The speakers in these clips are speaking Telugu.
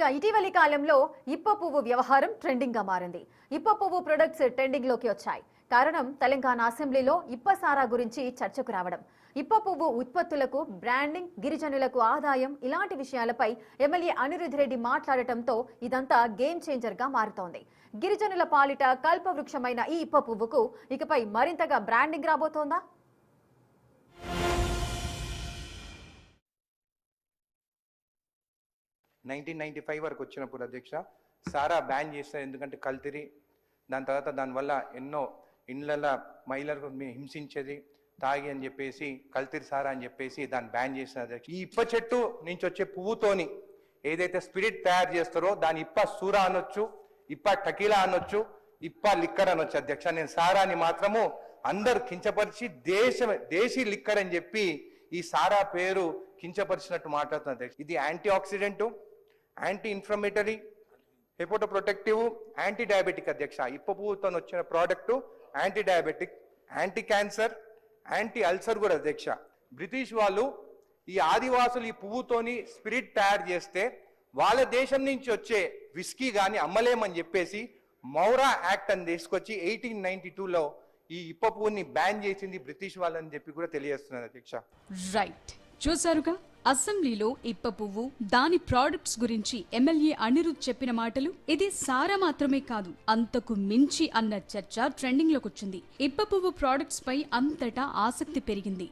ఇక ఇటీవలి కాలంలో ఇప్ప పువ్వు వ్యవహారం ట్రెండింగ్ గా మారింది. ఇప్ప పువ్వు ప్రొడక్ట్స్ ట్రెండింగ్ లోకి వచ్చాయి. కారణం తెలంగాణ అసెంబ్లీలో ఇప్ప సారా గురించి చర్చకు రావడం. ఇప్ప పువ్వు ఉత్పత్తులకు బ్రాండింగ్, గిరిజనులకు ఆదాయం ఇలాంటి విషయాలపై ఎమ్మెల్యే అనిరుద్ రెడ్డి మాట్లాడటంతో ఇదంతా గేమ్ చేంజర్ గా మారుతోంది. గిరిజనుల పాలిట కల్పవృక్షమైన ఈ ఇప్ప పువ్వుకు ఇకపై మరింతగా బ్రాండింగ్ రాబోతోందా? 1995 వరకు వచ్చినప్పుడు అధ్యక్ష సారా బ్యాన్ చేస్తారు. ఎందుకంటే కల్తీ, దాని తర్వాత దానివల్ల ఎన్నో ఇండ్ల మహిళలకు హింసించేది, తాగి అని చెప్పేసి కల్తీ సారా అని చెప్పేసి దాన్ని బ్యాన్ చేసిన అధ్యక్ష. ఈ ఇప్ప చెట్టు నుంచి వచ్చే పువ్వుతోని ఏదైతే స్పిరిట్ తయారు చేస్తారో దాని ఇప్ప సూరా అనొచ్చు, ఇప్ప టకీలా అనొచ్చు, ఇప్ప లిక్కర్ అనొచ్చు అధ్యక్ష. నేను సారాని మాత్రము అందరు కించపరిచి దేశీ లిక్కర్ అని చెప్పి ఈ సారా పేరు కించపరిచినట్టు మాట్లాడుతున్న అధ్యక్ష. ఇది anti oxidant, anti inflammatory, hepatoprotective, anti diabetic అధ్యక్ష. ఇప్ప పువ్వుతో వచ్చిన product anti diabetic, anti cancer, anti ulcer కూడా అధ్యక్ష. బ్రిటిష్ వాళ్ళు ఈ ఆదివాసులు ఈ పువ్వుతోని స్పిరిట్ తయారు చేస్తే వాళ్ళ దేశం నుంచి వచ్చే విస్కీ కానీ అమ్మలేమని చెప్పేసి మౌరా యాక్ట్ అని తీసుకొచ్చి 1892లో ఈ ఇప్ప పువ్వుని బ్యాన్ చేసింది బ్రిటిష్ వాళ్ళని చెప్పి కూడా తెలియజేస్తున్నారు అధ్యక్ష. రైట్, చూసారుగా అసెంబ్లీలో ఇప్ప పువ్వు, దాని ప్రోడక్ట్స్ గురించి ఎమ్మెల్యే అనిరుద్ చెప్పిన మాటలు. ఇది సారా మాత్రమే కాదు, అంతకు మించి అన్న చర్చ ట్రెండింగ్ లోకి వచ్చింది. ఇప్ప పువ్వు ప్రోడక్ట్స్ పై అంతటా ఆసక్తి పెరిగింది.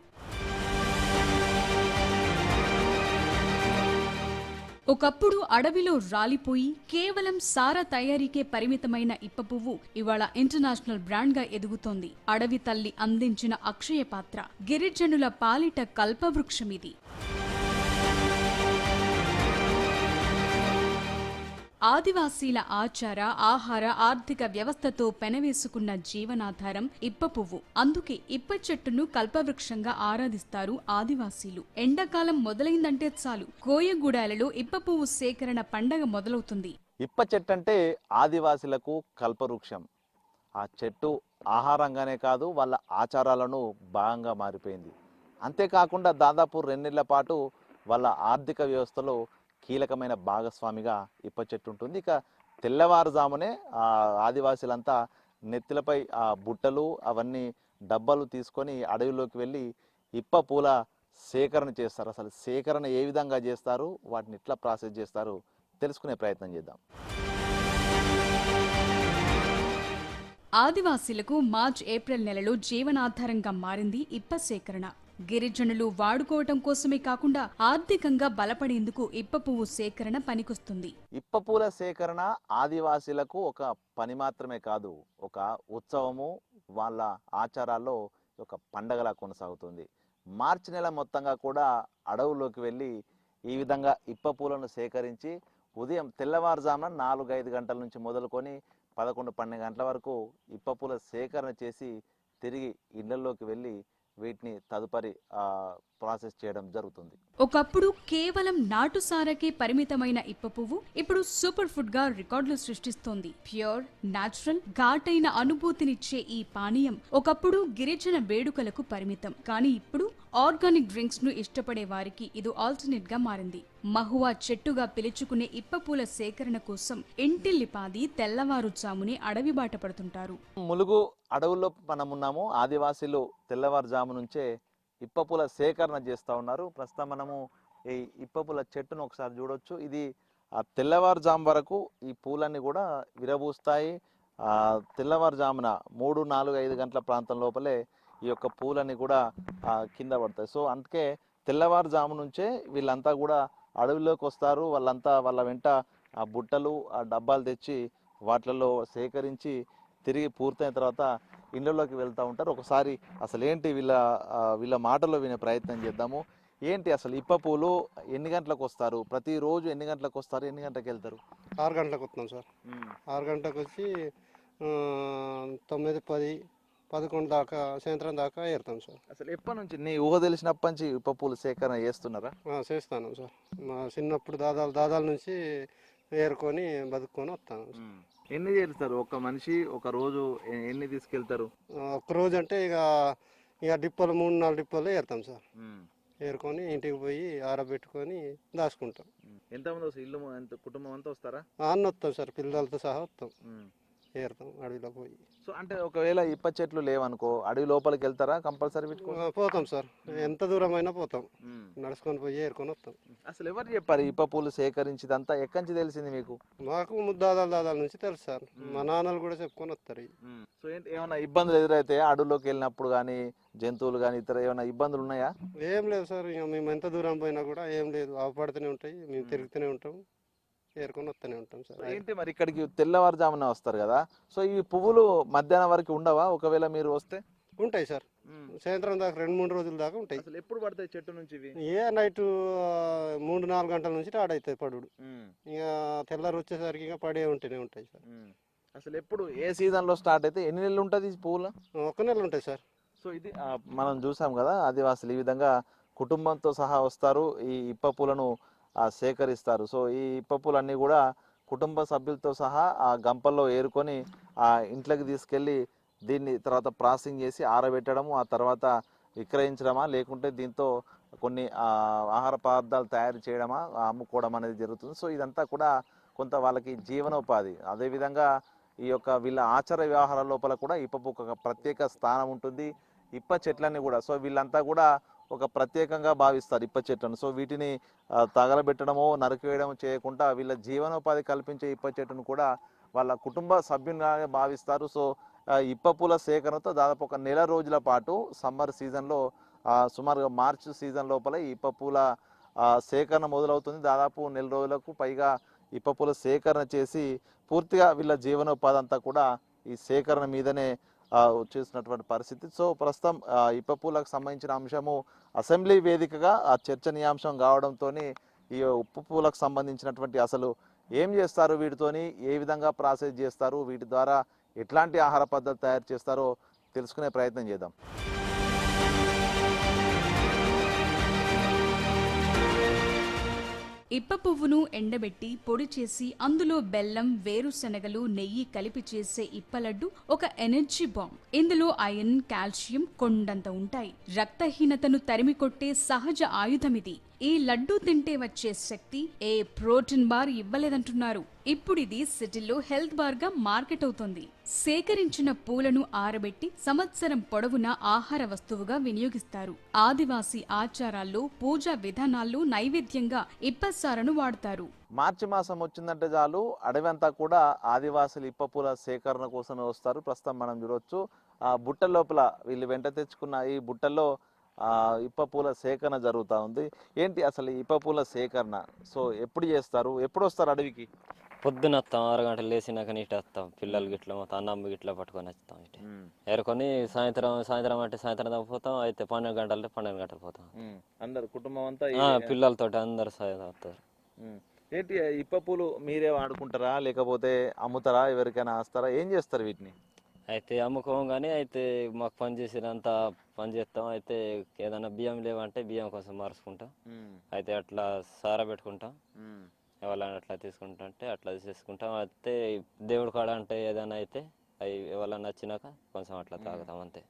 ఒకప్పుడు అడవిలో రాలిపోయి కేవలం సారా తయారీకే పరిమితమైన ఇప్ప పువ్వు ఇవాళ ఇంటర్నేషనల్ బ్రాండ్ గా ఎదుగుతోంది. అడవి తల్లి అందించిన అక్షయ పాత్ర, గిరిజనుల పాలిట కల్పవృక్షమిది. ఆదివాసీల ఆచార, ఆహార, ఆర్థిక వ్యవస్థతో పెనవేసుకున్న జీవనాధారం ఇప్ప పువ్వు. అందుకే ఇప్ప చెట్టును కల్పవృక్షంగా ఆరాధిస్తారు ఆదివాసీలు. ఎండాకాలం మొదలైందంటే చాలు కోయగూడాలలో ఇప్ప పువ్వు సేకరణ పండగ మొదలవుతుంది. ఇప్ప చెట్టు అంటే ఆదివాసీలకు కల్పవృక్షం. ఆ చెట్టు ఆహారంగానే కాదు, వాళ్ళ ఆచారాలను భాగంగా మారిపోయింది. అంతేకాకుండా దాదాపు 2 నెలల పాటు వాళ్ళ ఆర్థిక వ్యవస్థలో కీలకమైన భాగస్వామిగా ఇప్ప చెట్టు ఉంటుంది. ఇక తెల్లవారుజామునే ఆదివాసీలంతా నెత్తిలపై ఆ బుట్టలు అవన్నీ డబ్బాలు తీసుకొని అడవిలోకి వెళ్ళి ఇప్ప పూల సేకరణ చేస్తారు. అసలు సేకరణ ఏ విధంగా చేస్తారు, వాటిని ఎట్లా ప్రాసెస్ చేస్తారు తెలుసుకునే ప్రయత్నం చేద్దాం. ఆదివాసీలకు మార్చ్, ఏప్రిల్ నెలలో జీవనాధారంగా మారింది ఇప్ప సేకరణ. గిరిజనులు వాడుకోవటం కోసమే కాకుండా ఆర్థికంగా బలపడేందుకు ఇప్ప పువ్వు సేకరణ పనికొస్తుంది. ఇప్ప పూల సేకరణ ఆదివాసీలకు ఒక పని మాత్రమే కాదు, ఒక ఉత్సవము, వాళ్ళ ఆచారాల్లో ఒక పండగలా కొనసాగుతుంది. మార్చి నెల మొత్తంగా కూడా అడవుల్లోకి వెళ్ళి ఈ విధంగా ఇప్ప పూలను సేకరించి ఉదయం తెల్లవారుజామున 4-5 గంటల నుంచి మొదలుకొని 11-12 గంటల వరకు ఇప్ప పూల సేకరణ చేసి తిరిగి ఇళ్లలోకి వెళ్ళి వీటిని తదుపరి ప్రాసెస్ చేయడం జరుగుతుంది. ఒకప్పుడు కేవలం నాటు సారాకే పరిమితమైన ఇప్ప పువ్వు ఇప్పుడు సూపర్ ఫుడ్ గా రికార్డులు సృష్టిస్తోంది. ప్యూర్, నాచురల్, ఘాటైన అనుభూతినిచ్చే ఈ పానీయం ఒకప్పుడు గిరిజన వేడుకలకు పరిమితం. కానీ ఇప్పుడు ఆర్గానిక్ డ్రింక్స్ ను ఇష్టపడే వారికి ఇది ఆల్టర్నేట్ గా మారింది. మహువా చెట్టుగా పిలుచుకునే ఇప్ప పూల సేకరణ కోసం ఇంటిల్లిపాది తెల్లవారుజామునే అడవి బాట పడుతుంటారు. ములుగు అడవుల్లో మనం ఉన్నాము. ఆదివాసీలు తెల్లవారుజాము నుంచే ఇప్ప పూల సేకరణ చేస్తూ ఉన్నారు. ప్రస్తుతం మనము ఈ ఇప్ప పూల చెట్టును ఒకసారి చూడొచ్చు. ఇది తెల్లవారుజాము వరకు ఈ పూలన్నీ కూడా విరబూస్తాయి. తెల్లవారుజామున 3, 4, 5 గంటల ప్రాంతం లోపలే ఈ యొక్క పూలన్నీ కూడా కింద పడతాయి. సో అందుకే తెల్లవారుజాము నుంచే వీళ్ళంతా కూడా అడవిలోకి వస్తారు. వాళ్ళ వెంట ఆ బుట్టలు, ఆ డబ్బాలు తెచ్చి వాటిలలో సేకరించి తిరిగి పూర్తయిన తర్వాత ఇళ్ళలోకి వెళ్తూ ఉంటారు. ఒకసారి అసలు ఏంటి వీళ్ళ మాటలో వినే ప్రయత్నం చేద్దాము. ఏంటి అసలు ఇప్ప పూలు ఎన్ని గంటలకు వస్తారు, ప్రతిరోజు ఎన్ని గంటలకు వస్తారు, ఎన్ని గంటలకు వెళ్తారు? 6 గంటలకు వస్తున్నాం సార్. 6 గంటలకు వచ్చి 9, 10, 11 దాకా, సాయంత్రం దాకా ఏరుతాం సార్. అసలు ఎప్పటి నుంచి నీ ఊహ తెలిసినప్పటి నుంచి ఇప్ప పూలు సేకరణ చేస్తున్నారా? చేస్తాను సార్. మా చిన్నప్పుడు దాదాల నుంచి ఏరుకొని బతుక్కొని వస్తాను. ఎన్ని చేస్తారు ఒక మనిషి? ఒక రోజు ఎన్ని తీసుకెళ్తారు? ఒక రోజు అంటే ఇక డిప్పలు 3-4 డిప్పలు ఏరుతాం సార్. ఏరుకొని ఇంటికి పోయి ఆరబెట్టుకొని దాచుకుంటాం. ఎంతమంది వస్తారు ఇల్లు కుటుంబం అంతా వస్తారా? అన్న వస్తాం సార్, పిల్లలతో సహా వస్తాం, ఏరుతాం అడవిలో పోయి. సో అంటే ఒకవేళ ఇప్ప చెట్లు లేవనుకో అడవి లోపలికి వెళ్తారా కంపల్సరీ పోతాం సార్, ఎంత దూరం అయినా పోతాం, నడుచుకొని పోయి ఏరుకొని వస్తాం. అసలు ఎవరు చెప్పారు ఇప్ప పూలు సేకరించిదంతా ఎక్కడి నుంచి తెలిసింది మీకు? మాకు దాదాల నుంచి తెలుసు సార్, మా నాన్నలు కూడా చెప్పుకొని వస్తారు. సో ఏంటి ఏమైనా ఇబ్బందులు ఎదురైతే అడవుల్లోకి వెళ్ళినప్పుడు కానీ జంతువులు కానీ ఇతర ఏమైనా ఇబ్బందులు ఉన్నాయా? ఏం లేదు సార్, ఇక మేము ఎంత దూరం పోయినా కూడా ఏం లేదు, అవపడుతూనే ఉంటాయి, మేము తిరుగుతూనే ఉంటాం, ఏరుకొని వస్తూనే ఉంటాం సార్. ఏంటి మరి ఇక్కడికి తెల్లవారుజామున వస్తారు కదా, సో ఈ పువ్వులు మధ్యాహ్నం వరకు ఉండవా ఒకవేళ మీరు వస్తే? ఉంటాయి సార్, సాయంత్రం దాకా 2-3 రోజుల దాకా ఉంటాయి. అసలు ఎప్పుడు పడతాయి చెట్టు నుంచి ఇవి? నైట్ 3-4 గంటల నుంచి స్టార్ట్ అవుతాయి పడుడు, ఇక తెల్లారు వచ్చేసరికి ఇక పడే ఉంటూనే ఉంటాయి సార్. అసలు ఎప్పుడు ఏ సీజన్ లో స్టార్ట్ అయితే ఎన్ని నెలలు ఉంటుంది పువ్వులు? 1 నెల ఉంటాయి సార్. సో ఇది మనం చూసాం కదా, ఆదివాసులు ఈ విధంగా కుటుంబంతో సహా వస్తారు, ఈ ఇప్ప పూలను సేకరిస్తారు. సో ఈ ఇప్ప పూలన్నీ కూడా కుటుంబ సభ్యులతో సహా ఆ గంపల్లో ఏరుకొని ఆ ఇంట్లోకి తీసుకెళ్ళి దీన్ని తర్వాత ప్రాసెసింగ్ చేసి ఆరబెట్టడము, ఆ తర్వాత విక్రయించడమా లేకుంటే దీంతో కొన్ని ఆహార పదార్థాలు తయారు చేయడమా అమ్ముకోవడం అనేది జరుగుతుంది. సో ఇదంతా కూడా కొంత వాళ్ళకి జీవనోపాధి. అదేవిధంగా ఈ యొక్క వీళ్ళ ఆచార వ్యవహారాల లోపల కూడా ఇప్పకు ఒక ప్రత్యేక స్థానం ఉంటుంది. ఇప్ప చెట్లన్నీ కూడా సో వీళ్ళంతా కూడా ఒక ప్రత్యేకంగా భావిస్తారు ఇప్ప చెట్లను. సో వీటిని తగలబెట్టడమో నరికివేయడం చేయకుండా వీళ్ళ జీవనోపాధి కల్పించే ఇప్ప చెట్టును కూడా వాళ్ళ కుటుంబ సభ్యునిగానే భావిస్తారు. సో ఇప్ప పూల సేకరణతో దాదాపు 1 నెల రోజుల పాటు సమ్మర్ సీజన్లో సుమారుగా మార్చి సీజన్ లోపల ఈ ఇప్ప పూల సేకరణ మొదలవుతుంది. దాదాపు 1 నెల రోజులకు పైగా ఇప్ప పూల సేకరణ చేసి పూర్తిగా వీళ్ళ జీవనోపాధి అంతా కూడా ఈ సేకరణ మీదనే వచ్చేసినటువంటి పరిస్థితి. సో ప్రస్తుతం ఇప్ప పూలకు సంబంధించిన అంశము అసెంబ్లీ వేదికగా చర్చనీయాంశం కావడంతో ఈ ఉప్పు పూలకు సంబంధించినటువంటి అసలు ఏం చేస్తారు, వీటితోని ఏ విధంగా ప్రాసెస్ చేస్తారు, వీటి ద్వారా ఎట్లాంటి ఆహార పద్ధతి తయారు చేస్తారో తెలుసుకునే ప్రయత్నం చేద్దాం. ఇప్ప పువ్వును ఎండబెట్టి పొడి చేసి అందులో బెల్లం, వేరుశనగలు, నెయ్యి కలిపి చేసే ఇప్పలడ్డు ఒక ఎనర్జీ బాంబ్. ఇందులో ఐరన్, కాల్షియం కొండంత ఉంటాయి. రక్తహీనతను తరిమికొట్టే సహజ ఆయుధమిది. ఈ లడ్డూ తింటే వచ్చే శక్తి ఏ ప్రోటీన్ బార్ ఇవ్వలేదంటున్నారు. ఇప్పుడు ఇది సిటీలో హెల్త్ బార్ గా మార్కెట్ అవుతుంది. సేకరించిన పూలను ఆరబెట్టి సంవత్సరం పొడవునా ఆహార వస్తువుగా వినియోగిస్తారు. ఆదివాసీ ఆచారాల్లో, పూజా విధానాల్లో నైవేద్యంగా ఇప్పసారను వాడతారు. మార్చి మాసం వచ్చిందంటే చాలు అడవి అంతా కూడా ఆదివాసులు ఇప్ప పూల సేకరణ కోసమే వస్తారు. ప్రస్తుతం మనం చూడవచ్చు ఆ బుట్ట లోపల వీళ్ళు వెంట తెచ్చుకున్న ఈ బుట్టల్లో ఇప్ప పూల సేకరణ జరుగుతూ ఉంది. ఏంటి అసలు ఇప్ప పూల సేకరణ? సో ఎప్పుడు చేస్తారు, ఎప్పుడు వస్తారు అడవికి? పొద్దున వస్తాం, 6 గంటలు లేచినాక నీటి వస్తాం, పిల్లలు గిట్ల మొత్తం అన్నం గిట్ల పట్టుకొని వస్తాం. ఇటు ఏరుకొని సాయంత్రం అంటే సాయంత్రం దాకా పోతాం. అయితే 12 గంటలు 12 గంటలు పోతాం. అందరు కుటుంబం అంతా పిల్లలతో అందరు వస్తారు. ఏంటి ఇప్ప పూలు మీరే వాడుకుంటారా లేకపోతే అమ్ముతారా, ఎవరికైనా వస్తారా, ఏం చేస్తారు వీటిని? అయితే అమ్ముకోం కానీ అయితే మాకు పని చేసినంత పని చేస్తాం. అయితే ఏదైనా బియ్యం లేవంటే బియ్యం కోసం మార్చుకుంటాం. అయితే అట్లా సారా పెట్టుకుంటాం, ఎవరైనా అట్లా తీసుకుంటా అంటే అట్లా తీసుకుంటాం. అయితే దేవుడి కాడ అంటే ఏదైనా అయితే అవి ఎవరైనా నచ్చినాక కొంచెం అట్లా తాగుతాం అంతే.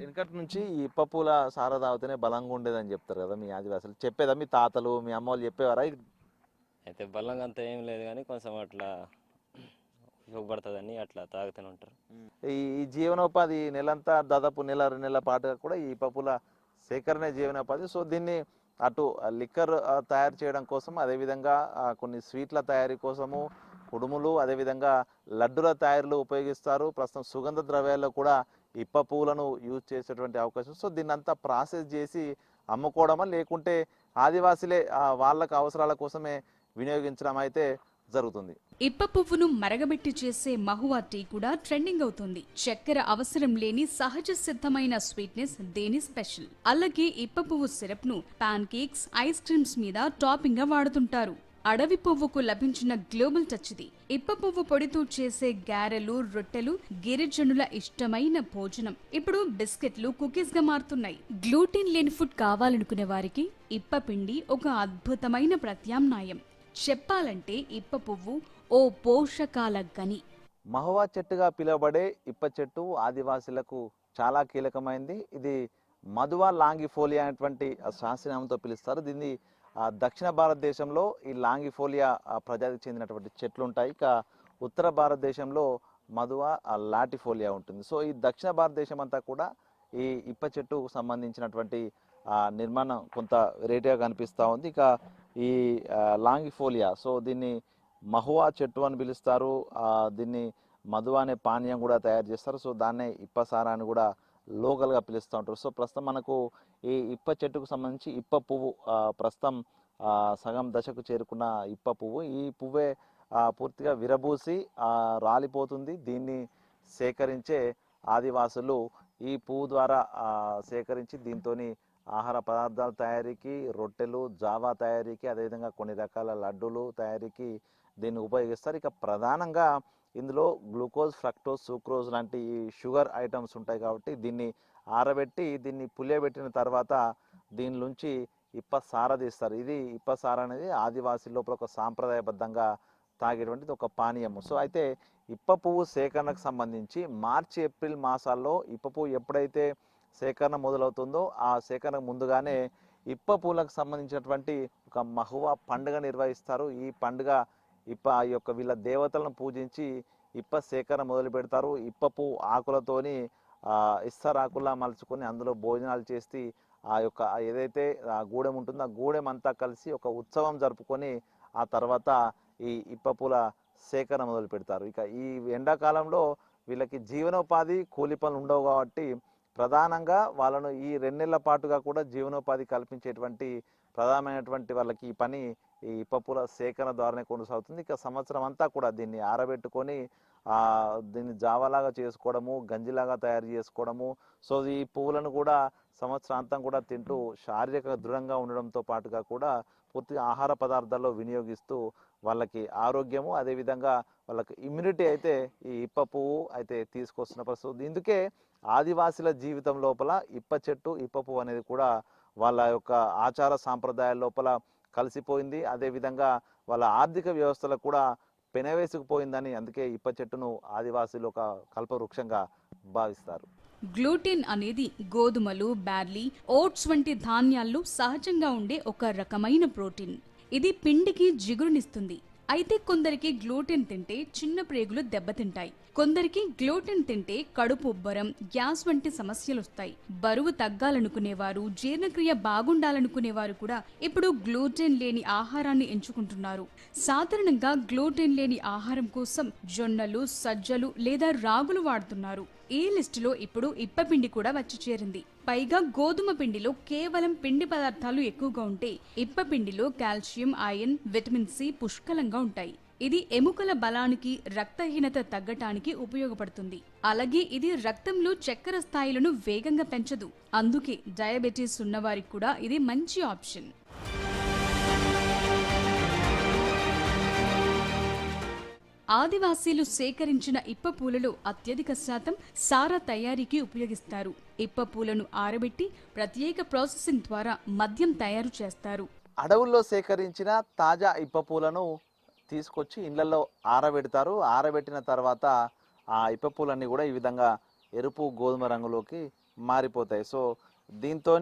వెనకటి నుంచి ఈ ఇప్ప పూల సారా తాగితేనే బలంగా ఉండేదని చెప్తారు కదా మీ ఆదివాసులు, చెప్పేదా మీ తాతలు మీ అమ్మ వాళ్ళు చెప్పేవారా? అయితే బలంగా అంతా ఏం లేదు కానీ కొంచెం అట్లా ఉపయోగపడుతుందని అట్లా తాగుతూనే ఉంటారు. ఈ జీవనోపాధి నెలంతా దాదాపు 1-2 నెలల పాటుగా కూడా ఈ ఇప్ప పూల సేకరణ జీవనోపాధి. సో దీన్ని అటు లిక్కర్ తయారు చేయడం కోసం, అదేవిధంగా కొన్ని స్వీట్ల తయారీ కోసము, కుడుములు, అదేవిధంగా లడ్డుల తయారీలో ఉపయోగిస్తారు. ప్రస్తుతం సుగంధ ద్రవ్యాల్లో కూడా ఇప్ప పూలను యూజ్ చేసేటువంటి అవకాశం. సో దీన్ని అంతా ప్రాసెస్ చేసి అమ్ముకోవడమా లేకుంటే ఆదివాసులే వాళ్ళకు అవసరాల కోసమే వినియోగించడం అయితే జరుగుతుంది. ఇప్ప పువ్వును మరగబెట్టి చేసే మహువా టీ కూడా ట్రెండింగ్ అవుతుంది. చక్కెర అవసరం లేని సహజ సిద్ధమైన స్వీట్నెస్ దీని స్పెషల్. అలాగే ఇప్ప పువ్వు సిరప్ ను పాన్ కేక్స్, ఐస్ క్రీమ్స్ మీద టాపింగ్ గా వాడుతుంటారు. అడవి పువ్వుకు లభించిన గ్లోబల్ టచ్ ఇది. ఇప్ప పువ్వు పొడితో చేసే గారెలు, రొట్టెలు గిరిజనుల ఇష్టమైన భోజనం. ఇప్పుడు బిస్కెట్లు, కుకీస్ గా మారుతున్నాయి. గ్లూటెన్ లేని ఫుడ్ కావాలనుకునే వారికి ఇప్ప పిండి ఒక అద్భుతమైన ప్రత్యామ్నాయం. చెప్పాలంటే ఇప్ప పువ్వు ఓ పోషకాల గని. మహువా చెట్టుగా పిలువబడే ఇప్ప చెట్టు ఆదివాసులకు చాలా కీలకమైంది. ఇది మధువా లాంగిఫోలియా అనేటువంటి శాస్త్రనామంతో పిలుస్తారు. దీన్ని దక్షిణ భారతదేశంలో ఈ లాంగిఫోలియా ప్రజాతికి చెందినటువంటి చెట్లు ఉంటాయి. ఇక ఉత్తర భారతదేశంలో మధువా లాటిఫోలియా ఉంటుంది. సో ఈ దక్షిణ భారతదేశం అంతా కూడా ఈ ఇప్ప చెట్టుకు సంబంధించినటువంటి నిర్మాణం కొంత వెరైటీగా కనిపిస్తూ ఉంది. ఇక ఈ లాంగిఫోలియా, సో దీన్ని మహువా చెట్టు అని పిలుస్తారు. దీన్ని మధువా అనే పానీయం కూడా తయారు చేస్తారు. సో దాన్నే ఇప్పసార అని కూడా లోకల్గా పిలుస్తూ ఉంటారు. సో ప్రస్తుతం మనకు ఈ ఇప్ప చెట్టుకు సంబంధించి ఇప్ప పువ్వు ప్రస్తుతం సగం దశకు చేరుకున్న ఇప్ప పువ్వు. ఈ పువ్వే పూర్తిగా విరబూసి రాలిపోతుంది. దీన్ని సేకరించే ఆదివాసులు ఈ పువ్వు ద్వారా సేకరించి దీంతో ఆహార పదార్థాల తయారీకి, రొట్టెలు, జావా తయారీకి, అదేవిధంగా కొన్ని రకాల లడ్డూలు తయారీకి దీన్ని ఉపయోగిస్తారు. ఇక ప్రధానంగా ఇందులో గ్లూకోజ్, ఫ్రక్టోజ్, సూక్రోజ్ లాంటి షుగర్ ఐటమ్స్ ఉంటాయి కాబట్టి దీన్ని ఆరబెట్టి దీన్ని పులియబెట్టిన తర్వాత దీని నుంచి ఇప్ప సార తీస్తారు. ఇది ఇప్ప సార అనేది ఆదివాసీ లోపల ఒక సాంప్రదాయబద్ధంగా తాగేటువంటిది ఒక పానీయము. సో అయితే ఇప్ప పువ్వు సేకరణకు సంబంధించి మార్చి, ఏప్రిల్ మాసాల్లో ఇప్ప పువ్వు ఎప్పుడైతే సేకరణ మొదలవుతుందో ఆ సేకరణ ముందుగానే ఇప్ప పువ్వులకు సంబంధించినటువంటి ఒక మహువా పండుగ నిర్వహిస్తారు. ఈ పండుగ ఇప్ప ఈ యొక్క వీళ్ళ దేవతలను పూజించి ఇప్ప సేకరణ మొదలు పెడతారు. ఇప్ప పువ్వు ఆకులతోని ఇస్తరాకుల్లా మలుచుకొని అందులో భోజనాలు చేసి ఆ యొక్క ఏదైతే ఆ గూడెం ఉంటుందో ఆ గూడెం అంతా కలిసి ఒక ఉత్సవం జరుపుకొని ఆ తర్వాత ఈ ఇప్ప పూల సేకరణ మొదలు పెడతారు. ఇక ఈ ఎండాకాలంలో వీళ్ళకి జీవనోపాధి కూలి పనులు ఉండవు కాబట్టి ప్రధానంగా వాళ్ళను ఈ 2 నెలల పాటుగా కూడా జీవనోపాధి కల్పించేటువంటి ప్రధానమైనటువంటి వాళ్ళకి ఈ పని ఈ ఇప్ప పూల సేకరణ ద్వారానే కొనసాగుతుంది. ఇక సంవత్సరం అంతా కూడా దీన్ని ఆరబెట్టుకొని దీన్ని జావలాగా చేసుకోవడము, గంజిలాగా తయారు చేసుకోవడము. సో ఈ పువ్వులను కూడా సంవత్సరాంతం కూడా తింటూ శారీరక దృఢంగా ఉండడంతో పాటుగా కూడా పూర్తిగా ఆహార పదార్థాల్లో వినియోగిస్తూ వాళ్ళకి ఆరోగ్యము, అదేవిధంగా వాళ్ళకి ఇమ్యూనిటీ అయితే ఈ ఇప్ప పువ్వు అయితే తీసుకొస్తున్న పరిస్థితి. ఇందుకే ఆదివాసీల జీవితం లోపల ఇప్ప చెట్టు, ఇప్ప పువ్వు అనేది కూడా వాళ్ళ యొక్క ఆచార సాంప్రదాయాల లోపల కలిసిపోయింది. అదేవిధంగా వాళ్ళ ఆర్థిక వ్యవస్థలో కూడా పెనవేసుకుపోయిందని అందుకే ఇప్ప చెట్టును ఆదివాసీలు ఒక కల్పవృక్షంగా భావిస్తారు. గ్లూటెన్ అనేది గోధుమలు, బార్లీ, ఓట్స్ వంటి ధాన్యాల్లో సహజంగా ఉండే ఒక రకమైన ప్రోటీన్. ఇది పిండికి జిగురునిస్తుంది. అయితే కొందరికి గ్లూటెన్ తింటే చిన్న ప్రేగులు దెబ్బతింటాయి. కొందరికి గ్లూటెన్ తింటే కడుపు ఉబ్బరం, గ్యాస్ వంటి సమస్యలు వస్తాయి. బరువు తగ్గాలనుకునేవారు, జీర్ణక్రియ బాగుండాలనుకునేవారు కూడా ఇప్పుడు గ్లూటెన్ లేని ఆహారాన్ని ఎంచుకుంటున్నారు. సాధారణంగా గ్లూటెన్ లేని ఆహారం కోసం జొన్నలు, సజ్జలు లేదా రాగులు వాడుతున్నారు. ఈ లిస్టులో ఇప్పుడు ఇప్పపిండి కూడా వచ్చి చేరింది. పైగా గోధుమ పిండిలో కేవలం పిండి పదార్థాలు ఎక్కువగా ఉంటే ఇప్పపిండిలో కాల్షియం, ఐరన్, విటమిన్ సి పుష్కలంగా ఉంటాయి. ఇది ఎముకల బలానికి, రక్తహీనత తగ్గటానికి ఉపయోగపడుతుంది. అలాగే ఇది రక్తంలో చక్కెర స్థాయిలను వేగంగా పెంచదు. అందుకే డయాబెటీస్ ఉన్నవారికి కూడా ఇది మంచి ఆప్షన్. ఆదివాసీలు సేకరించిన ఇప్ప పూలలో అత్యధిక శాతం సారా తయారీకి ఉపయోగిస్తారు. ఇప్ప పూలను ఆరబెట్టి ప్రత్యేక ప్రాసెసింగ్ ద్వారా మద్యం తయారు చేస్తారు. అడవుల్లో సేకరించిన తాజా ఇప్ప పూలను తీసుకొచ్చి ఇళ్లలో ఆరబెడతారు. ఆరబెట్టిన తర్వాత ఆ ఇప్ప పూలన్నీ కూడా ఈ విధంగా ఎరుపు, గోధుమ రంగులోకి మారిపోతాయి. సో దీంతో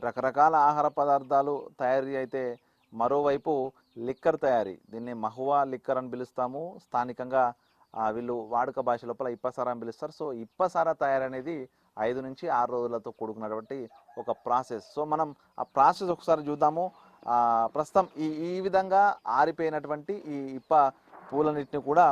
రకరకాల ఆహార పదార్థాలు తయారీ అయితే మరోవైపు లిక్కర్ తయారీ, దీన్ని మహువా లిక్కర్ అని పిలుస్తాము. స్థానికంగా వీళ్ళు వాడుక భాష లోపల ఇప్పసార అని పిలుస్తారు. సో ఇప్పసార తయారీ అనేది 5 నుంచి 6 రోజులతో కూడుకున్నటువంటి ఒక ప్రాసెస్. సో మనం ఆ ప్రాసెస్ ఒకసారి చూద్దాము. ప్రస్తుతం ఈ విధంగా ఆరిపోయినటువంటి ఈ ఇప్ప పూలన్నిటిని కూడా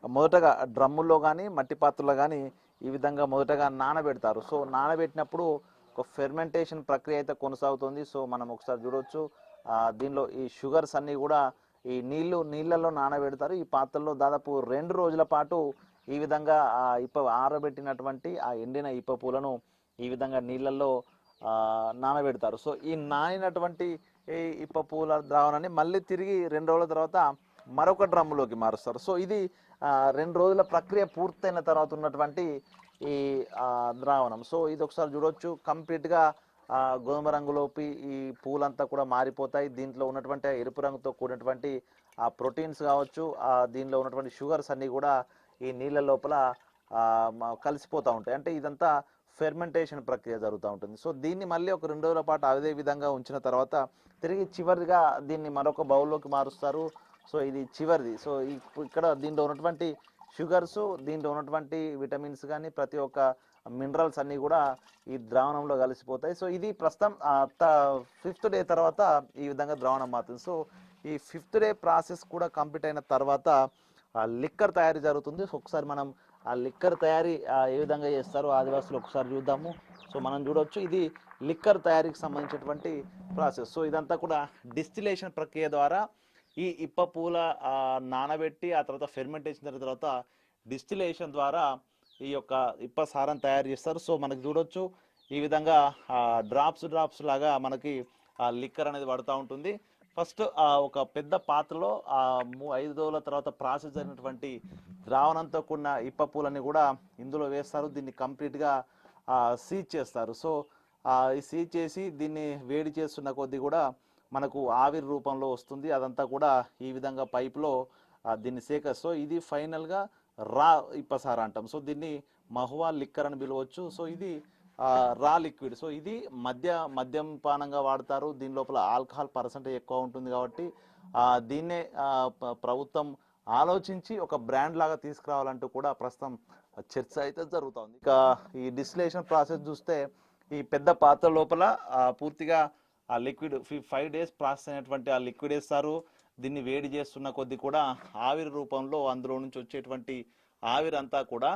మొదటగా డ్రమ్ముల్లో కానీ మట్టి పాత్రలో కానీ ఈ విధంగా మొదటగా నానబెడతారు. సో నానబెట్టినప్పుడు ఒక ఫెర్మెంటేషన్ ప్రక్రియ అయితే కొనసాగుతుంది. సో మనం ఒకసారి చూడవచ్చు. దీనిలో ఈ షుగర్స్ అన్నీ కూడా ఈ నీళ్ళల్లో నానబెడతారు. ఈ పాత్రలో దాదాపు 2 రోజుల పాటు ఈ విధంగా ఆరబెట్టినటువంటి ఆ ఎండిన ఇప్ప పూలను ఈ విధంగా నీళ్ళల్లో నానబెడతారు. సో ఈ నానినటువంటి ఈ ఇప్ప పూల ద్రావణాన్ని మళ్ళీ తిరిగి 2 రోజుల తర్వాత మరొక డ్రమ్ములోకి మారుస్తారు. సో ఇది 2 రోజుల ప్రక్రియ పూర్తయిన తర్వాత ఉన్నటువంటి ఈ ద్రావణం. సో ఇది ఒకసారి చూడవచ్చు. కంప్లీట్గా గోధుమ రంగులోకి ఈ పూలంతా కూడా మారిపోతాయి. దీంట్లో ఉన్నటువంటి ఎరుపు రంగుతో కూడినటువంటి ఆ ప్రోటీన్స్ కావచ్చు, దీనిలో ఉన్నటువంటి షుగర్స్ అన్నీ కూడా ఈ నీళ్ళ లోపల కలిసిపోతూ ఉంటాయి. అంటే ఇదంతా ఫెర్మెంటేషన్ ప్రక్రియ జరుగుతూ ఉంటుంది. సో దీన్ని మళ్ళీ ఒక 2 రోజుల పాటు అదే విధంగా ఉంచిన తర్వాత తిరిగి చివరిగా దీన్ని మరొక బౌల్లోకి మారుస్తారు. సో ఇది చివరిది. సో ఇక్కడ దీంట్లో ఉన్నటువంటి షుగర్స్, దీంట్లో ఉన్నటువంటి విటమిన్స్ కానీ ప్రతి ఒక్క మినరల్స్ అన్నీ కూడా ఈ ద్రావణంలో కలిసిపోతాయి. సో ఇది ప్రస్తుతం 5th డే తర్వాత ఈ విధంగా ద్రావణం మారుతుంది. సో ఈ 5th డే ప్రాసెస్ కూడా కంప్లీట్ అయిన తర్వాత లిక్కర్ తయారీ జరుగుతుంది. సో ఒకసారి మనం ఆ లిక్కర్ తయారీ ఏ విధంగా చేస్తారో ఆదివాసులు ఒకసారి చూద్దాము. సో మనం చూడవచ్చు ఇది లిక్కర్ తయారీకి సంబంధించినటువంటి ప్రాసెస్. సో ఇదంతా కూడా డిస్టిలేషన్ ప్రక్రియ ద్వారా ఈ ఇప్ప పూల నానబెట్టి ఆ తర్వాత ఫెర్మెంటేషన్ జరిగిన తర్వాత డిస్టిలేషన్ ద్వారా ఈ యొక్క ఇప్ప సారం తయారు చేస్తారు. సో మనకి చూడొచ్చు ఈ విధంగా డ్రాప్స్ లాగా మనకి ఆ లిక్కర్ అనేది పడుతూ ఉంటుంది. ఫస్ట్ ఒక పెద్ద పాత్రలో 5 రోజుల తర్వాత ప్రాసెస్ అయినటువంటి ద్రావణంతో కూడిన ఇప్ప పూలని కూడా ఇందులో వేస్తారు. దీన్ని కంప్లీట్గా సీజ్ చేస్తారు. సో ఈ సీజ్ చేసి దీన్ని వేడి చేస్తున్న కొద్దీ కూడా మనకు ఆవిరి రూపంలో వస్తుంది. అదంతా కూడా ఈ విధంగా పైప్లో దీన్ని సేకరిస్తూ ఇది ఫైనల్గా రా ఇప్పసార అంటాం. సో దీన్ని మహువా లిక్కర్ అని పిలవచ్చు. సో ఇది రా లిక్విడ్. సో ఇది మద్యం పానంగా వాడతారు. దీని లోపల ఆల్కహాల్ పర్సెంటేజ్ ఎక్కువ ఉంటుంది కాబట్టి దీన్నే ప్రభుత్వం ఆలోచించి ఒక బ్రాండ్ లాగా తీసుకురావాలంటూ కూడా ప్రస్తుతం చర్చ అయితే జరుగుతుంది. ఇక ఈ డిస్టిలేషన్ ప్రాసెస్ చూస్తే ఈ పెద్ద పాత్ర లోపల పూర్తిగా ఆ లిక్విడ్ 5 డేస్ ప్రాసెస్ అయినటువంటి ఆ లిక్విడ్ వేస్తారు. దీన్ని వేడి చేస్తున్న కొద్దీ కూడా ఆవిరి రూపంలో అందులో నుంచి వచ్చేటువంటి ఆవిరి అంతా కూడా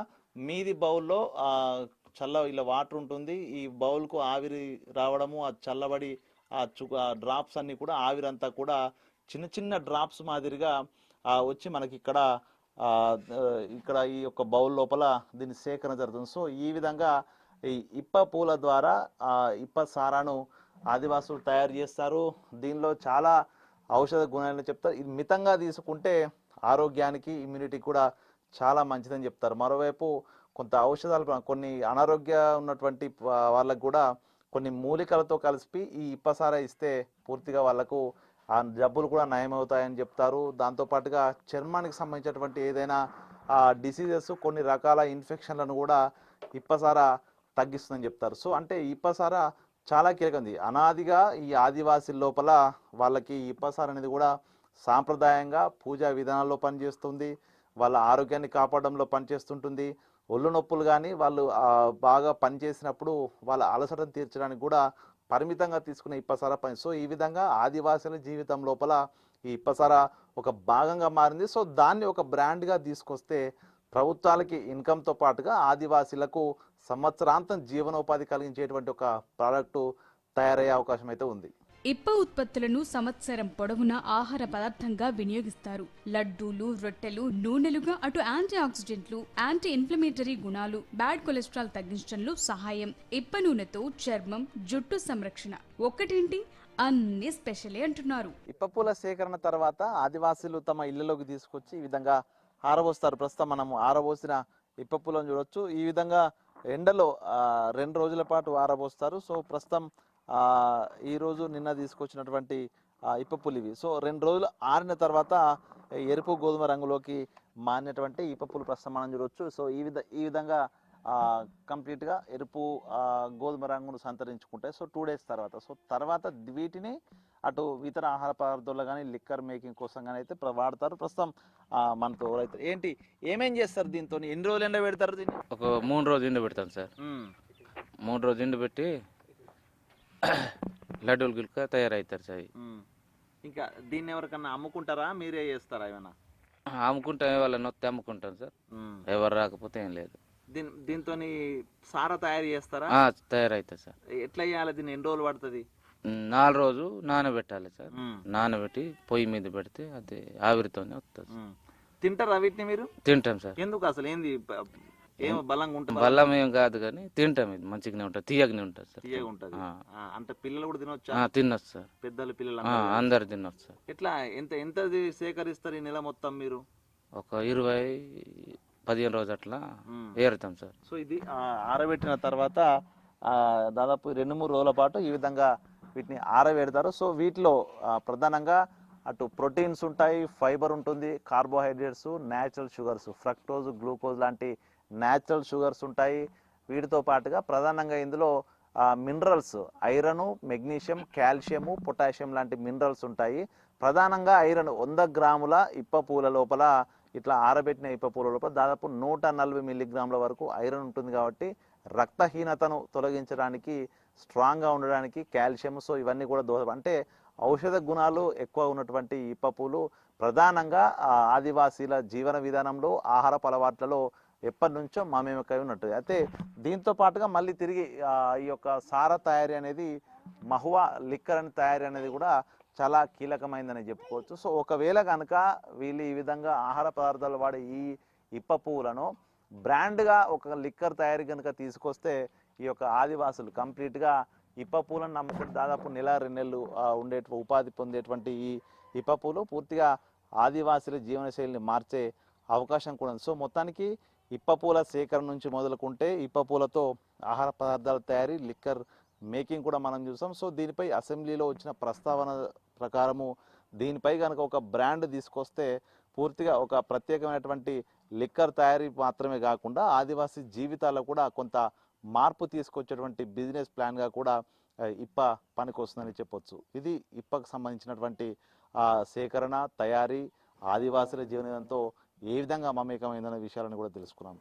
మీది బౌల్లో ఇలా వాటర్ ఉంటుంది. ఈ బౌల్కు ఆవిరి రావడము, ఆ చల్లబడి ఆ డ్రాప్స్ అన్నీ కూడా ఆవిరంతా కూడా చిన్న చిన్న డ్రాప్స్ మాదిరిగా వచ్చి మనకి ఇక్కడ ఈ యొక్క బౌల్ లోపల దీన్ని సేకరణ జరుగుతుంది. సో ఈ విధంగా ఈ ఇప్ప పూల ద్వారా ఇప్ప సారాను ఆదివాసులు తయారు చేస్తారు. దీనిలో చాలా ఔషధ గుణాలను చెప్తారు. ఇది మితంగా తీసుకుంటే ఆరోగ్యానికి, ఇమ్యూనిటీకి కూడా చాలా మంచిదని చెప్తారు. మరోవైపు కొంత ఔషధాలు, కొన్ని అనారోగ్య ఉన్నటువంటి వాళ్ళకు కూడా కొన్ని మూలికలతో కలిపి ఈ ఇప్పసార ఇస్తే పూర్తిగా వాళ్ళకు ఆ జబ్బులు కూడా నయమవుతాయని చెప్తారు. దాంతోపాటుగా చర్మానికి సంబంధించినటువంటి ఏదైనా డిసీజెస్, కొన్ని రకాల ఇన్ఫెక్షన్లను కూడా ఇప్పసార తగ్గిస్తుందని చెప్తారు. సో అంటే ఇప్పసార చాలా కీలకంది. అనాదిగా ఈ ఆదివాసీల లోపల వాళ్ళకి ఇప్పసార అనేది కూడా సాంప్రదాయంగా పూజా విధానాల్లో పనిచేస్తుంది. వాళ్ళ ఆరోగ్యాన్ని కాపాడడంలో పనిచేస్తుంటుంది. ఒళ్ళు నొప్పులు కానీ వాళ్ళు బాగా పనిచేసినప్పుడు వాళ్ళ అలసటను తీర్చడానికి కూడా పరిమితంగా తీసుకునే ఇప్పసార పని. సో ఈ విధంగా ఆదివాసుల జీవితం లోపల ఈ ఇప్పసార ఒక భాగంగా మారింది. సో దాన్ని ఒక బ్రాండ్గా తీసుకొస్తే ప్రభుత్వాలకి ఇన్కంతో పాటుగా ఆదివాసీలకు సంవత్సరాంతం జీవనోపాధి కలిగించేటువంటి ఒక ప్రోడక్ట్ తయారయ్యే అవకాశం అయితే ఉంది. ఇప్ప ఉత్పత్తులను సంవత్సరం పొడవునా ఆహార పదార్థంగా వినియోగిస్తారు. లడ్డూలు, రొట్టెలు, నూనెలుగా అటు యాంటీ ఆక్సిడెంట్లు, యాంటీ ఇన్ఫ్లమేటరీ గుణాలు, బ్యాడ్ కొలెస్ట్రాల్ తగ్గించడంలో సహాయం. ఇప్ప నూనెతో చర్మం, జుట్టు సంరక్షణ ఒక్కటేంటి, అన్ని స్పెషలే అంటున్నారు. ఇప్ప పూల సేకరణ తర్వాత ఆదివాసీలు తమ ఇళ్లలోకి తీసుకొచ్చి ఈ విధంగా ఆరబోస్తారు. ప్రస్తుతం మనము ఆరబోసిన ఇప్ప పూలను చూడొచ్చు. ఈ విధంగా ఎండలో 2 రోజుల పాటు ఆరబోస్తారు. సో ప్రస్తుతం ఈరోజు నిన్న తీసుకొచ్చినటువంటి ఇప్ప పూలు ఇవి. సో 2 రోజులు ఆరిన తర్వాత ఎరుపు గోధుమ రంగులోకి మారినటువంటి ఇప్ప పూలు ప్రస్తుతం మనం చూడొచ్చు. సో ఈ విధంగా కంప్లీట్గా ఎరుపు గోధుమ రంగును సంతరించుకుంటాయి. సో 2 డేస్ తర్వాత తర్వాత వీటిని అటు ఇతర ఆహార పదార్థాల్లో కానీ లిక్కర్ మేకింగ్ కోసం కానీ అయితే వాడతారు. ప్రస్తుతం మనతో రైతు ఏంటి ఏమేం చేస్తారు దీంతో? ఎన్ని రోజులు ఎండ పెడతారు దీన్ని? ఒక 3 రోజులు ఎండ పెడతాను సార్. 3 రోజులు ఎండ పెట్టి లడ్డూలు గిల్క తయారవుతారు సార్. ఇంకా దీన్ని ఎవరికన్నా అమ్ముకుంటారా, మీరే చేస్తారా? ఏమైనా అమ్ముకుంటాం, వాళ్ళని వస్తే అమ్ముకుంటాం సార్. ఎవరు రాకపోతే ఏం లేదు. దీంతో సారా తయారు చేస్తారా? తయారవుతుంది సార్. ఎట్లా చేయాలి దీన్ని? ఎన్ని రోజులు పడుతుంది? 4 రోజులు నానబెట్టాలి సార్. నానబెట్టి పొయ్యి మీద పెడితే అది ఆవిరితోనే వస్తుంది. తింటారా వీటిని మీరు? తింటాం సార్. ఎందుకు అసలు ఏంది ఏమో బలంగా ఉంటుంది? బలం ఏం కాదు కానీ తింటాం. ఇది మంచిగానే ఉంటుంది, తీయగానే ఉంటుంది సార్. తీయగా ఉంటుంది. అంటే పిల్లలు కూడా తినొచ్చా? తినొచ్చు సార్. పెద్దలు, పిల్లలు అందరు తినొచ్చు సార్. ఎట్లా ఎంత సేకరిస్తారు ఈ నెల మొత్తం మీరు? ఒక 20-15 రోజులు అట్లా ఏరుతాం సార్. సో ఇది ఆరబెట్టిన తర్వాత దాదాపు 2-3 రోజుల పాటు ఈ విధంగా వీటిని ఆరబెడతారు. సో వీటిలో ప్రధానంగా అటు ప్రోటీన్స్ ఉంటాయి, ఫైబర్ ఉంటుంది, carbohydrates, natural sugars, fructose, glucose లాంటి న్యాచురల్ షుగర్స్ ఉంటాయి. వీటితో పాటుగా ప్రధానంగా ఇందులో minerals iron, magnesium, calcium, potassium లాంటి మినరల్స్ ఉంటాయి. ప్రధానంగా ఐరన్ 100 గ్రాముల ఇప్ప పూల లోపల, ఇట్లా ఆరబెట్టిన ఇప్ప పూల లోపల దాదాపు 140 మిల్లీగ్రాముల వరకు ఐరన్ ఉంటుంది. కాబట్టి రక్తహీనతను తొలగించడానికి, స్ట్రాంగ్గా ఉండడానికి కాల్షియం, సో ఇవన్నీ కూడా అంటే ఔషధ గుణాలు ఎక్కువ ఉన్నటువంటి ఇప్ప పూలు ప్రధానంగా ఆదివాసీల జీవన విధానంలో, ఆహారపు అలవాట్లలో ఎప్పటి నుంచో మమేకమై ఉన్నట్టు. అయితే దీంతో పాటుగా మళ్ళీ తిరిగి ఈ యొక్క సార తయారీ అనేది, మహువా లిక్కర్ అని తయారీ అనేది కూడా చాలా కీలకమైందని చెప్పుకోవచ్చు. సో ఒకవేళ కనుక వీళ్ళు ఈ విధంగా ఆహార పదార్థాలు వాడే ఈ ఇప్ప పువ్వులను బ్రాండ్గా ఒక లిక్కర్ తయారీ కనుక తీసుకొస్తే ఈ యొక్క ఆదివాసులు కంప్లీట్గా ఇప్ప పూలను నమ్ముకుంటే దాదాపు నెల 2 నెలలు ఉపాధి పొందేటువంటి ఈ ఇప్ప పూలు పూర్తిగా ఆదివాసుల జీవనశైలిని మార్చే అవకాశం కూడా ఉంది. సో మొత్తానికి ఇప్ప పూల సేకరణ నుంచి మొదలుకుంటే ఇప్ప పూలతో ఆహార పదార్థాల తయారీ, లిక్కర్ మేకింగ్ కూడా మనం చూసాం. సో దీనిపై అసెంబ్లీలో వచ్చిన ప్రస్తావన ప్రకారము దీనిపై కనుక ఒక బ్రాండ్ తీసుకొస్తే పూర్తిగా ఒక ప్రత్యేకమైనటువంటి లిక్కర్ తయారీ మాత్రమే కాకుండా ఆదివాసీ జీవితాల్లో కూడా కొంత మార్పు తీసుకొచ్చేటువంటి బిజినెస్ ప్లాన్గా కూడా ఇప్ప పనికొస్తుందని చెప్పొచ్చు. ఇది ఇప్పకు సంబంధించినటువంటి సేకరణ, తయారీ, ఆదివాసుల జీవనంతో ఏ విధంగా మమేకమైందనే విషయాలను కూడా తెలుసుకున్నాం.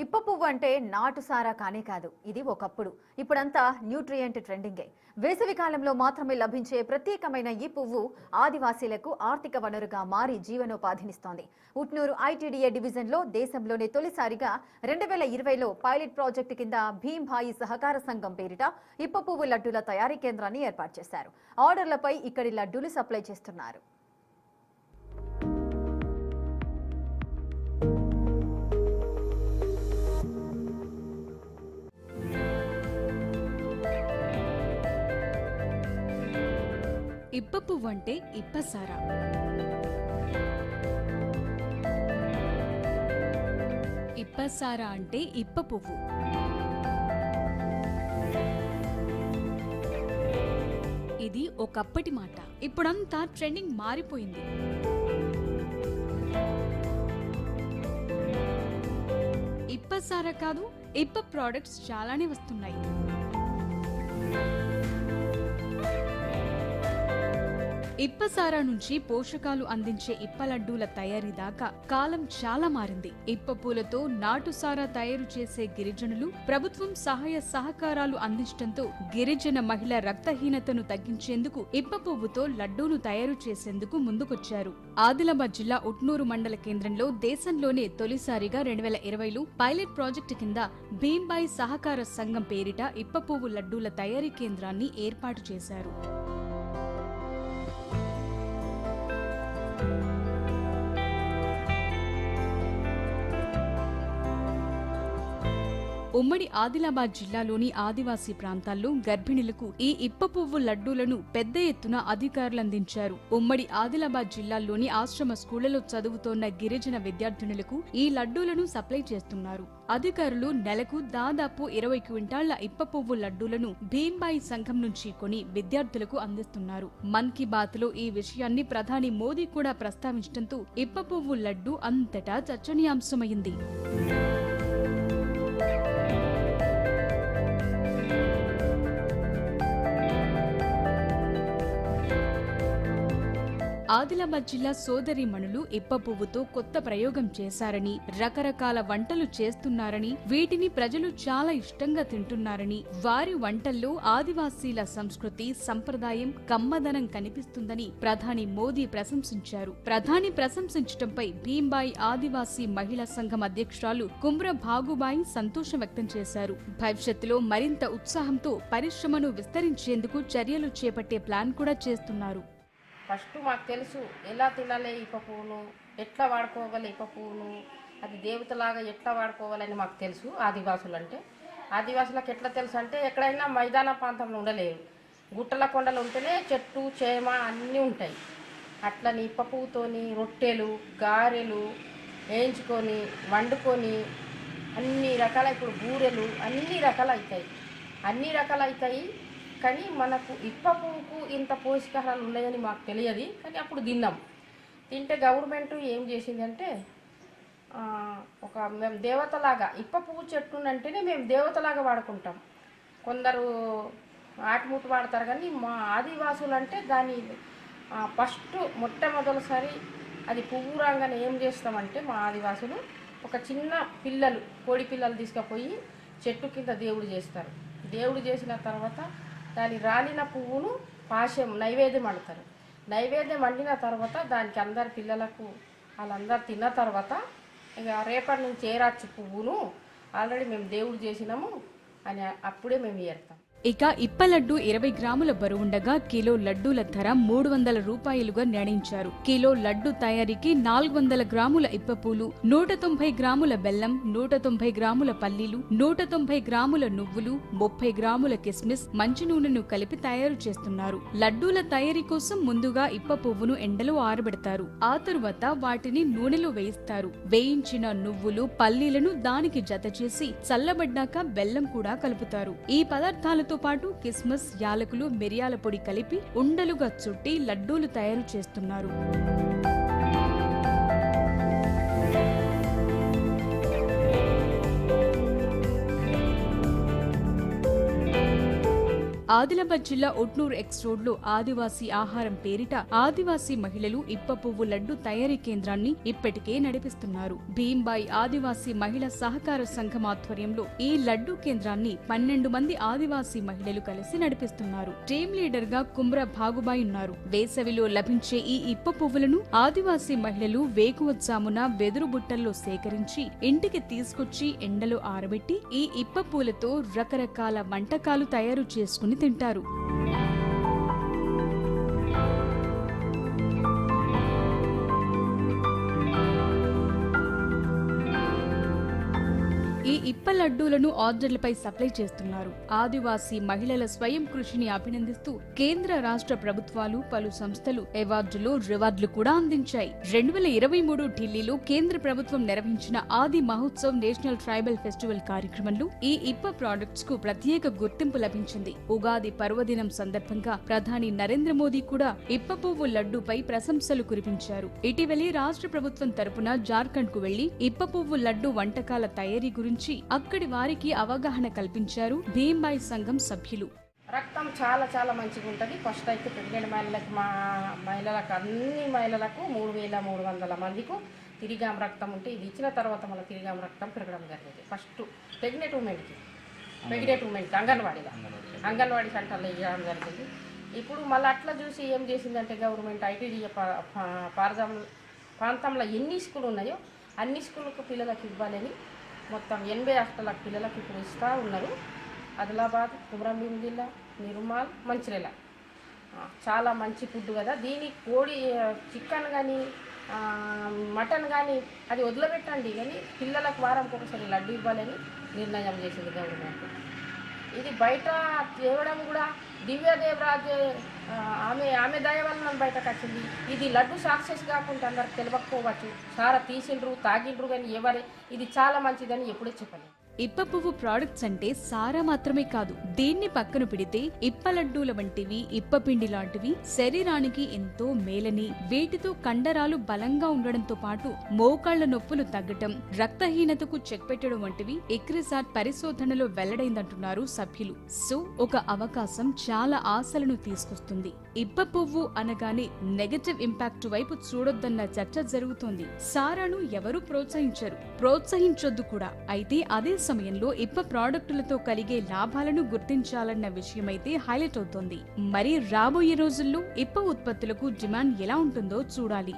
ఇప్ప పువ్వు అంటే నాటు సారా కానే కాదు, ఇది ఒకప్పుడు. ఇప్పుడంతా న్యూట్రియంట్ ట్రెండింగే. వేసవి కాలంలో మాత్రమే లభించే ప్రత్యేకమైన ఈ పువ్వు ఆదివాసీలకు ఆర్థిక వనరుగా మారి జీవనోపాధినిస్తోంది. ఉట్నూరు ఐటీడీఏ డివిజన్లో దేశంలోనే తొలిసారిగా 2020లో పైలట్ ప్రాజెక్టు కింద భీంభాయి సహకార సంఘం పేరిట ఇప్ప పువ్వు లడ్డూల తయారీ కేంద్రాన్ని ఏర్పాటు చేశారు. ఆర్డర్లపై ఇక్కడి లడ్డూలు సప్లై చేస్తున్నారు. ఇప్ప పువ్వు అంటే ఇప్ప సారా. ఇప్ప సారా అంటే ఇప్ప పువ్వు. ఇది ఒకప్పటి మాట. ఇప్పుడంతా ట్రెండింగ్ మారిపోయింది. ఇప్ప సారా కాదు, ఇప్ప ప్రోడక్ట్స్ చాలానే వస్తున్నాయి. ఇప్ప సారా నుంచి పోషకాలు అందించే ఇప్ప లడ్డూల తయారీ దాకా కాలం చాలా మారింది. ఇప్ప పూలతో నాటు సారా తయారు చేసే గిరిజనులు ప్రభుత్వం సహాయ సహకారాలు అందించడంతో గిరిజన మహిళ రక్తహీనతను తగ్గించేందుకు ఇప్ప పువ్వుతో లడ్డూను తయారు చేసేందుకు ముందుకొచ్చారు. ఆదిలాబాద్ జిల్లా ఉట్నూరు మండల కేంద్రంలో దేశంలోనే తొలిసారిగా 2020లో పైలట్ ప్రాజెక్టు కింద భీంబాయి సహకార సంఘం పేరిట ఇప్ప పువ్వు లడ్డూల తయారీ కేంద్రాన్ని ఏర్పాటు చేశారు. ఉమ్మడి ఆదిలాబాద్ జిల్లాలోని ఆదివాసీ ప్రాంతాల్లో గర్భిణులకు ఈ ఇప్ప పువ్వు లడ్డూలను పెద్ద ఎత్తున అధికారులు అందించారు. ఉమ్మడి ఆదిలాబాద్ జిల్లాలోని ఆశ్రమ స్కూళ్లలో చదువుతోన్న గిరిజన విద్యార్థినులకు ఈ లడ్డూలను సప్లై చేస్తున్నారు. అధికారులు నెలకు దాదాపు 20 క్వింటాళ్ల ఇప్ప పువ్వు లడ్డూలను భీంబాయి సంఘం నుంచి కొని విద్యార్థులకు అందిస్తున్నారు. మన్ కీ బాత్ లో ఈ విషయాన్ని ప్రధాని మోదీ కూడా ప్రస్తావించడంతో ఇప్ప పువ్వు లడ్డు అంతటా చర్చనీయాంశమైంది. ఆదిలాబాద్ జిల్లా సోదరీమణులు ఇప్ప పువ్వుతో కొత్త ప్రయోగం చేశారని, రకరకాల వంటలు చేస్తున్నారని, వీటిని ప్రజలు చాలా ఇష్టంగా తింటున్నారని, వారి వంటల్లో ఆదివాసీల సంస్కృతి, సంప్రదాయం, కమ్మదనం కనిపిస్తుందని ప్రధాని మోదీ ప్రశంసించారు. ప్రధాని ప్రశంసించడంపై భీంబాయి ఆదివాసీ మహిళా సంఘం అధ్యక్షురాలు కుమ్ర భాగుబాయి సంతోషం వ్యక్తం చేశారు. భవిష్యత్తులో మరింత ఉత్సాహంతో పరిశ్రమను విస్తరించేందుకు చర్యలు చేపట్టే ప్లాన్ కూడా చేస్తున్నారు. ఫస్ట్ మాకు తెలుసు ఎలా తినాలి ఇప్ప పువ్వును, ఎట్లా వాడుకోవాలి ఇప్ప పువ్వును, అది దేవతలాగా ఎట్లా వాడుకోవాలని మాకు తెలుసు. ఆదివాసులు అంటే ఆదివాసులకు ఎట్లా తెలుసు అంటే ఎక్కడైనా మైదాన ప్రాంతంలో ఉండలేరు, గుట్టల కొండలు ఉంటేనే చెట్టు చేమ అన్నీ ఉంటాయి. అట్లని ఇప్ప పువ్వుతోని రొట్టెలు, గారెలు వేయించుకొని వండుకొని అన్ని రకాల, ఇప్పుడు బూరెలు అన్ని రకాలు అవుతాయి. కానీ మనకు ఇప్ప పువ్వుకు ఇంత పోషకాహారాలు ఉన్నాయని మాకు తెలియదు. కానీ అప్పుడు తిన్నాం. తింటే గవర్నమెంట్ ఏం చేసిందంటే మేము దేవతలాగా ఇప్ప పువ్వు చెట్టు అంటేనే మేము దేవతలాగా వాడుకుంటాం. కొందరు ఆటిమూట వాడతారు, కానీ మా ఆదివాసులు అంటే దాని ఫస్ట్ మొట్టమొదటిసారి అది పువ్వు రాగానే ఏం చేస్తామంటే మా ఆదివాసులు ఒక చిన్న పిల్లలు కోడి పిల్లలు తీసుకుపోయి చెట్టు కింద దేవుడు చేస్తారు. దేవుడు చేసిన తర్వాత దాని రాలిన పువ్వును పాశం నైవేద్యం వండుతారు. నైవేద్యం వండిన తర్వాత దానికి అందరు పిల్లలకు వాళ్ళందరూ తిన్న తర్వాత ఇక రేపటి నుంచి ఏరాచ్చు పువ్వును ఆల్రెడీ మేము దేవుడు చేసినాము అని అప్పుడే మేము ఏరుతాం. ఇక ఇప్ప లడ్డు 20 గ్రాముల బరువుండగా కిలో లడ్డూల ధర 300 రూపాయలుగా నిర్ణయించారు. కిలో లడ్డు తయారీకి 400 గ్రాముల ఇప్పపూలు, 190 గ్రాముల బెల్లం, 190 గ్రాముల పల్లీలు, 190 గ్రాముల నువ్వులు, 30 గ్రాముల కిస్మిస్, మంచి నూనెను కలిపి తయారు చేస్తున్నారు. లడ్డూల తయారీ కోసం ముందుగా ఇప్ప పువ్వును ఎండలో ఆరబెడతారు. ఆ తరువాత వాటిని నూనెలో వేయిస్తారు. వేయించిన నువ్వులు, పల్లీలను దానికి జత చేసి చల్లబడ్డాక బెల్లం కూడా కలుపుతారు. ఈ పదార్థాలతో పాటు కిస్మస్, యాలకులు, మిరియాల పొడి కలిపి ఉండలుగా చుట్టి లడ్డూలు తయారు చేస్తున్నారు. ఆదిలాబాద్ జిల్లా ఒట్నూరు ఎక్స్ రోడ్ లో ఆదివాసీ ఆహారం పేరిట ఆదివాసీ మహిళలు ఇప్ప పువ్వు లడ్డు తయారీ కేంద్రాన్ని ఇప్పటికే నడిపిస్తున్నారు. భీంబాయి ఆదివాసీ మహిళా సహకార సంఘం ఆధ్వర్యంలో ఈ లడ్డు కేంద్రాన్ని 12 మంది ఆదివాసీ మహిళలు కలిసి నడిపిస్తున్నారు. టీం లీడర్ గా కుమ్రా భాగుబాయి ఉన్నారు. వేసవిలో లభించే ఈ ఇప్ప పువ్వులను ఆదివాసీ మహిళలు వేకువజామున వెదురు బుట్టల్లో సేకరించి ఇంటికి తీసుకొచ్చి ఎండలో ఆరబెట్టి ఈ ఇప్ప పూలతో రకరకాల వంటకాలు తయారు చేసుకుని తింటారు. ఈ ఇప్ప లడ్డూలను ఆర్డర్లపై సప్లై చేస్తున్నారు. ఆదివాసీ మహిళల స్వయం కృషిని అభినందిస్తూ కేంద్ర రాష్ట్ర ప్రభుత్వాలు, పలు సంస్థలు అవార్డులు, రివార్డులు కూడా అందించాయి. 2023 ఢిల్లీలో కేంద్ర ప్రభుత్వం నిర్వహించిన ఆది మహోత్సవ్ నేషనల్ ట్రైబల్ ఫెస్టివల్ కార్యక్రమంలో ఈ ఇప్ప ప్రాడక్ట్స్ కు ప్రత్యేక గుర్తింపు లభించింది. ఉగాది పర్వదినం సందర్భంగా ప్రధాని నరేంద్ర మోదీ కూడా ఇప్ప పువ్వు లడ్డూపై ప్రశంసలు కురిపించారు. ఇటీవలే రాష్ట్ర ప్రభుత్వం తరపున జార్ఖండ్ కు వెళ్లి ఇప్ప పువ్వు లడ్డు వంటకాల తయారీ గురించి అక్కడి వారికి అవగాహన కల్పించారు భీంబాయి సంఘం సభ్యులు. రక్తం చాలా చాలా మంచిగా ఉంటుంది. ఫస్ట్ అయితే ప్రెగ్నెంట్ మహిళలకు, మా మహిళలకు, అన్ని మహిళలకు 3300 మందికి తిరిగాం రక్తం ఉంటే ఇది ఇచ్చిన తర్వాత మళ్ళీ తిరిగాం రక్తం పెరగడం జరిగింది. ఫస్ట్ ప్రెగ్నెంట్ ఉమెన్కి అంగన్వాడీ సెంటర్లో ఇవ్వడం జరిగింది. ఇప్పుడు మళ్ళీ అట్లా చూసి ఏం చేసిందంటే గవర్నమెంట్ ఐటీడీఏ ప్రాంతంలో ఎన్ని స్కూళ్ళు ఉన్నాయో అన్ని స్కూళ్ళకు పిల్లలకు ఇవ్వాలని మొత్తం 80 హాస్టళ్ళకు పిల్లలకు ఇప్పుడు ఇస్తూ ఉన్నారు. ఆదిలాబాద్, కొమరంభీం జిల్లా, నిర్మల్, మంచిర్యాల చాలా మంచి ఫుడ్ కదా. దీని కోడి చికెన్ కానీ మటన్ కానీ అది వదిలిపెట్టండి, కానీ పిల్లలకు వారంకి ఒకసారి లడ్డు ఇవ్వాలని నిర్ణయం చేసింది గవర్నమెంట్. ఇది బయట తేవడం కూడా దివ్యదేవరాజ్ ఆమె దయ వల్ల మనం బయటకు వచ్చింది. ఇది లడ్డు సక్సెస్ కాకుండా అందరికి తెలియకపోవచ్చు. సారా తీసిండ్రు, తాగిండ్రు, కానీ ఎవరే ఇది చాలా మంచిదని ఎప్పుడూ చెప్పలేదు. ఇప్ప పువ్వు ప్రాడక్ట్స్ అంటే సారా మాత్రమే కాదు, దీన్ని పక్కన పెడితే ఇప్ప లడ్డూల వంటివి, ఇప్ప పిండి లాంటివి శరీరానికి ఎంతో మేలని, వీటితో కండరాలు బలంగా ఉండడంతో పాటు మోకాళ్ల నొప్పులు తగ్గటం, రక్తహీనతకు చెక్ పెట్టడం వంటివి ఇక్రిసాట్ పరిశోధనలో వెల్లడైందంటున్నారు సభ్యులు. సో ఒక అవకాశం చాలా ఆశలను తీసుకొస్తుంది. ఇప్ప పువ్వు అనగానే నెగటివ్ ఇంపాక్ట్ వైపు చూడొద్దన్న చర్చ జరుగుతోంది. సారాను ఎవరూ ప్రోత్సహించొద్దు కూడా. అయితే అదే సమయంలో ఇప్ప ప్రాడక్టులతో కలిగే లాభాలను గుర్తించాలన్న విషయమైతే హైలైట్ అవుతోంది. మరి రాబోయే రోజుల్లో ఇప్ప ఉత్పత్తులకు డిమాండ్ ఎలా ఉంటుందో చూడాలి.